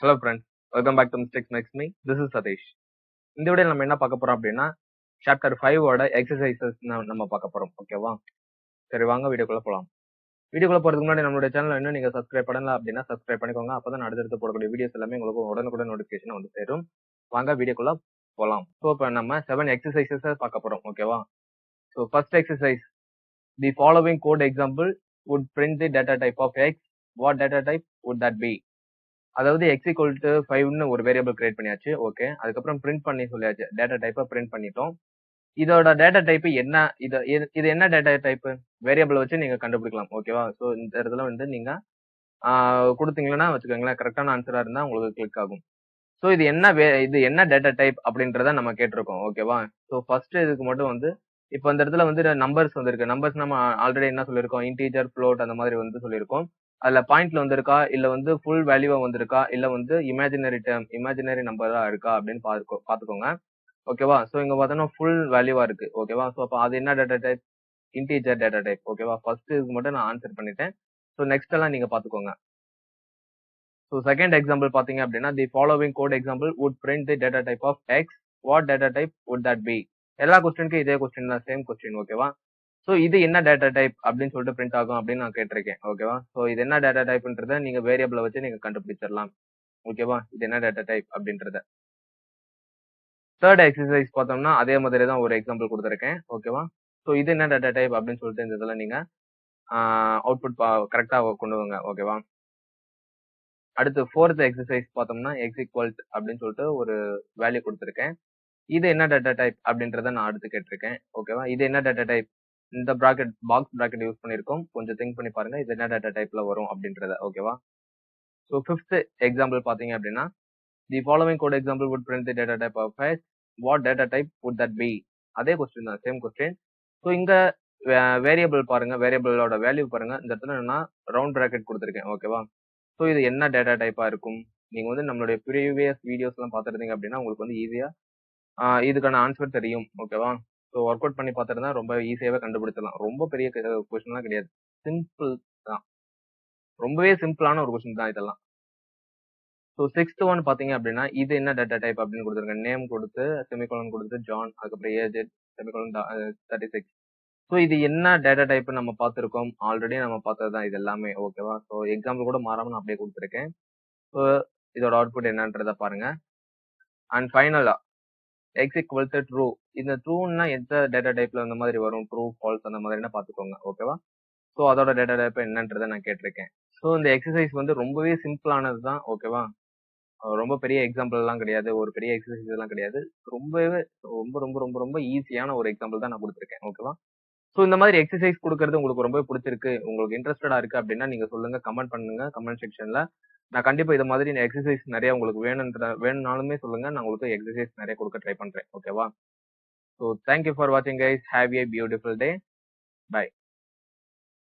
Hello friends, welcome back to Mistakes Makes Me. This is Sathish. இந்த வீடியோல நம்ம என்ன பார்க்க போறோம் அப்படின்னா சாப்டர் 5 ஓட எக்ஸசைசஸ் நம்ம பார்க்க போறோம். ஓகேவா? சரி வாங்க வீடியோக்குள்ள போலாம். வீடியோக்குள்ள போறதுக்கு முன்னாடி நம்மளுடைய சேனலை இன்னும் நீங்க சப்ஸ்கிரைப் பண்ணல அப்படின்னா சப்ஸ்கிரைப் பண்ணிக்கோங்க. அப்பதான் அடுத்தடுத்து போடக்கூடிய வீடியோஸ் எல்லாமே உங்களுக்கு உடனுக்குடன் நோட்டிபிகேஷன் வந்து சேரும். வாங்க வீடியோக்குள்ள போலாம். ஸோ இப்போ நம்ம 7 எக்ஸசைசஸ் பார்க்க போறோம். ஓகேவா? So first exercise, the following code example would print the data type of x. What data type would that be? அதாவது x equal to 5ன்னு ஒரு வேரியபிள் கிரியேட் பண்ணியாச்சு. ஓகே, அதுக்கப்புறம் பிரிண்ட் பண்ணி சொல்லியாச்சு. டேட்டா டைப்பை பிரிண்ட் பண்ணிட்டோம். இதோட டேட்டா டைப் என்ன? இது என்ன டேட்டா டைப்? வேரியபிள் வச்சு நீங்க கண்டுபிடிக்கலாம். ஓகேவா? ஸோ இந்த இடத்துல வந்து நீங்க கொடுத்தீங்கன்னா வச்சுக்கோங்களேன், கரெக்டான ஆன்சரா இருந்தா உங்களுக்கு கிளிக் ஆகும். ஸோ இது என்ன டேட்டா டைப் அப்படின்றத நம்ம கேட்டிருக்கோம். ஓகேவா? ஸோ ஃபர்ஸ்ட் இதுக்கு மட்டும் வந்து இப்போ இந்த இடத்துல வந்து நம்பர்ஸ் வந்திருக்கு. நம்பர்ஸ் நம்ம ஆல்ரெடி என்ன சொல்லியிருக்கோம், இன்டீஜர், ஃப்ளோட் அந்த மாதிரி வந்து சொல்லியிருக்கோம். அதுல பாயிண்ட்ல வந்திருக்கா, இல்ல வந்து ஃபுல் வேல்யூவா வந்திருக்கா, இல்ல வந்து இமேஜினரி நம்பரா இருக்கா அப்படின்னு பாத்துக்கோங்க. ஓகேவா? சோ இங்க பார்த்தோம்னா ஃபுல் வேல்யூவா இருக்கு. ஓகேவா? சோ அப்ப அது என்ன data type? Integer data type. ஓகேவா? ஃபர்ஸ்ட் இதுக்கு மட்டும் நான் ஆன்சர் பண்ணிட்டேன். சோ நெக்ஸ்ட் எல்லாம் நீங்க பாத்துக்கோங்க. ஸோ செகண்ட் எக்ஸாம்பிள் பாத்தீங்க அப்படின்னா the following code example would print the data type of x. What data type would that be? எல்லா கொஸ்டினுக்கும் இதே கொஸ்டின் தான், சேம் கொஸ்டின். ஓகேவா? ஸோ இது என்ன டேட்டா டைப் அப்படின்னு சொல்லிட்டு பிரிண்ட் ஆகும் அப்படின்னு நான் கேட்டிருக்கேன். ஓகேவா? ஸோ இது என்ன டேட்டா டைப்ன்றத நீங்க வேரியபிளை வச்சு நீங்க கண்டுபிடிச்சிடலாம். ஓகேவா? இது என்ன டேட்டா டைப் அப்படின்றத. தேர்ட் எக்ஸசைஸ் பார்த்தோம்னா அதே மாதிரி தான் ஒரு எக்ஸாம்பிள் கொடுத்துருக்கேன். ஓகேவா? ஸோ இது என்ன டேட்டா டைப் அப்படின்னு சொல்லிட்டு இந்த இதில் நீங்க அவுட்புட் கரெக்டா கொண்டு வாங்க. ஓகேவா? அடுத்து ஃபோர்த் எக்ஸசைஸ் பார்த்தோம்னா எக்ஸ் ஈக்குவல் அப்படின்னு சொல்லிட்டு ஒரு வேல்யூ கொடுத்துருக்கேன். இது என்ன டேட்டா டைப் அப்படின்றத நான் அடுத்து கேட்டிருக்கேன். ஓகேவா? இது என்ன டேட்டா டைப்? இந்த பாக்ஸ் பிராக்கெட் யூஸ் பண்ணிருக்கோம். கொஞ்சம் திங்க் பண்ணி பாருங்க, இது என்ன டேட்டா டைப்ல வரும் அப்படின்றத. ஓகேவா? ஸோ ஃபிஃப்த் எக்ஸாம்பிள் பாத்தீங்க அப்படின்னா the following code example would print the data type of x. What data type would that be? அதே கொஸ்டின் தான், சேம் கொஸ்டின். ஸோ இங்க வேரியபிள் பாருங்க, வேரியபிளோட வேல்யூ பாருங்க. இந்த இடத்துல நான் ரவுண்ட் பிராக்கெட் கொடுத்துருக்கேன். ஓகேவா? ஸோ இது என்ன டேட்டா டைப்பா இருக்கும்? நீங்க வந்து நம்மளுடைய ப்ரீவியஸ் வீடியோஸ் எல்லாம் பார்த்துருந்தீங்க அப்படின்னா உங்களுக்கு வந்து ஈஸியா இதுக்கான ஆன்சர் தெரியும். ஓகேவா? ஸோ ஒர்க் அவுட் பண்ணி பார்த்துருந்தா ரொம்ப ஈஸியாவே கண்டுபிடிச்சிடலாம். ரொம்ப பெரிய கொஸ்டின்லாம் கிடையாது, சிம்பிள் தான், ரொம்பவே சிம்பிளான ஒரு கொஸ்டின் தான் இதெல்லாம். ஸோ சிக்ஸ்த் ஒன் பாத்தீங்க அப்படின்னா இது என்ன டேட்டா டைப் அப்படின்னு கொடுத்துருக்கேன். நேம் கொடுத்து செமிகோலன் கொடுத்து ஜான், அதுக்கப்புறம் ஏஜ் செமிகோலன் 36. ஸோ இது என்ன டேட்டா டைப் நம்ம பார்த்துருக்கோம், ஆல்ரெடி நம்ம பார்த்தது தான் இது எல்லாமே. ஓகேவா? ஸோ எக்ஸாம்பிள் கூட மாறாம நான் அப்படியே கொடுத்துருக்கேன். ஸோ இதோட அவுட்புட் என்னன்றத பாருங்க. அண்ட் ஃபைனலா எக்ஸ் ஈக்குவல் டு ட்ரூ. இந்த ட்ரூன்னா எந்த டேட்டா டைப்ல அந்த மாதிரி வரும், ட்ரூ ஃபால்ஸ் அந்த மாதிரினா பாத்துக்கோங்க. ஓகேவா? ஸோ அதோட டேட்டா டைப் என்னன்றதை நான் கேட்டிருக்கேன். ஸோ இந்த எக்ஸசைஸ் வந்து ரொம்பவே சிம்பிளானது தான். ஓகேவா? ரொம்ப பெரிய எக்ஸாம்பிள் எல்லாம் கிடையாது, ஒரு பெரிய எக்ஸசைஸ் எல்லாம் கிடையாது. ரொம்பவே ரொம்ப ரொம்ப ரொம்ப ரொம்ப ஈஸியான ஒரு எக்ஸாம்பிள் தான் நான் கொடுத்துருக்கேன். ஓகேவா? ஸோ இந்த மாதிரி எக்ஸசைஸ் கொடுக்கறது உங்களுக்கு ரொம்ப பிடிச்சிருக்கு, உங்களுக்கு இன்ட்ரெஸ்டடா இருக்கு அப்படின்னா நீங்க சொல்லுங்க, கமெண்ட் பண்ணுங்க கமெண்ட் செக்ஷன்ல. நான் கண்டிப்பா இது மாதிரி எக்ஸசைஸ் நிறைய உங்களுக்கு வேணும்னாலுமே சொல்லுங்க, நான் உங்களுக்கு எக்ஸசைஸ் நிறைய கொடுக்க ட்ரை பண்றேன். ஓகேவா? ஸோ தேங்க்யூ ஃபார் வாட்சிங் guys. Have a beautiful day. By.